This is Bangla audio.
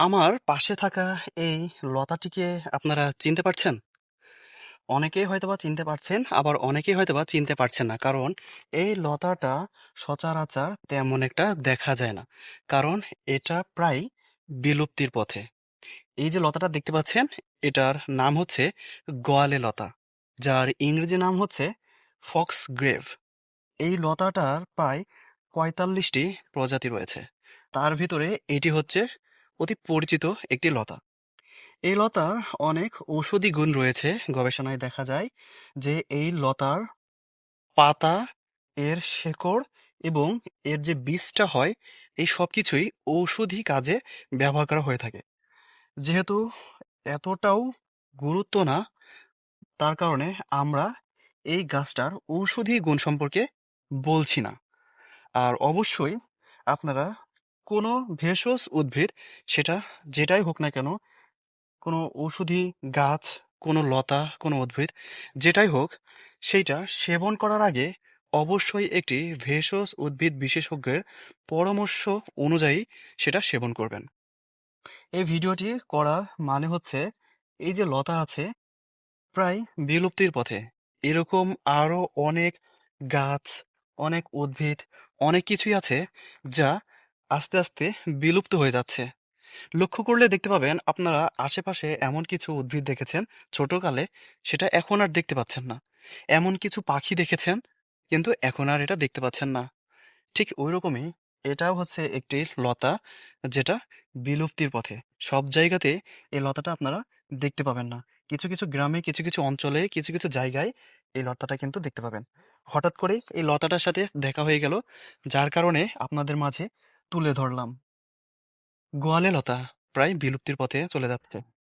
আমার পাশে থাকা এই লতাটিকে আপনারা চিনতে পারছেন? অনেকেই হয়তোবা চিনতে পারছেন, আবার অনেকেই হয়তোবা চিনতে পারছেন না। কারণ এই লতাটা সচরাচর তেমন একটা দেখা যায় না। কারণ এটা প্রায় বিলুপ্তির পথে। এই যে লতাটা দেখতে পাচ্ছেন, এটার নাম হচ্ছে গোয়ালে লতা, যার ইংরেজি নাম হচ্ছে ফক্সগ্রেভ। এই লতাটার প্রায় ৪৫টি প্রজাতি রয়েছে। তার ভিতরে এটি হচ্ছে অতি পরিচিত একটি লতা। এই লতার অনেক ঔষধি গুণ রয়েছে। গবেষণায় দেখা যায় যে এই লতার পাতা, এর শেকড় এবং এর যে বীজটা হয়, এই সবকিছুই ঔষধি কাজে ব্যবহার করা হয়ে থাকে। যেহেতু এতটাও গুরুত্ব না, তার কারণে আমরা এই গাছটার ঔষধি গুণ সম্পর্কে বলছি না। আর অবশ্যই আপনারা কোনো ভেষজ উদ্ভিদ, সেটা যেটাই হোক না কেন, কোনো ঔষধি গাছ, কোনো লতা, কোনো উদ্ভিদ যেটাই হোক, সেইটা সেবন করার আগে অবশ্যই একটি ভেষজ উদ্ভিদ বিশেষজ্ঞের পরামর্শ অনুযায়ী সেটা সেবন করবেন। এই ভিডিওটি করার মানে হচ্ছে, এই যে লতা আছে প্রায় বিলুপ্তির পথে, এরকম আরো অনেক গাছ, অনেক উদ্ভিদ, অনেক কিছুই আছে যা আস্তে আস্তে বিলুপ্ত হয়ে যাচ্ছে। লক্ষ্য করলে দেখতে পাবেন আপনারা আশেপাশে এমন কিছু উদ্ভিদ দেখেছেন ছোটকালে, সেটা এখন আর দেখতে পাচ্ছেন না। এমন কিছু পাখি দেখেছেন, কিন্তু এখন আর এটা দেখতে পাচ্ছেন না। ঠিক ওইরকমই এটাও হচ্ছে একটি লতা, যেটা বিলুপ্তির পথে। সব জায়গাতে এই লতাটা আপনারা দেখতে পাবেন না। কিছু কিছু গ্রামে, কিছু কিছু অঞ্চলে, কিছু কিছু জায়গায় এই লতাটা কিন্তু দেখতে পাবেন। হঠাৎ করেই এই লতাটার সাথে দেখা হয়ে গেল, যার কারণে আপনাদের মাঝে তুলে ধরলাম। গোয়ালে লতা প্রায় বিলুপ্তির পথে চলে যাচ্ছে।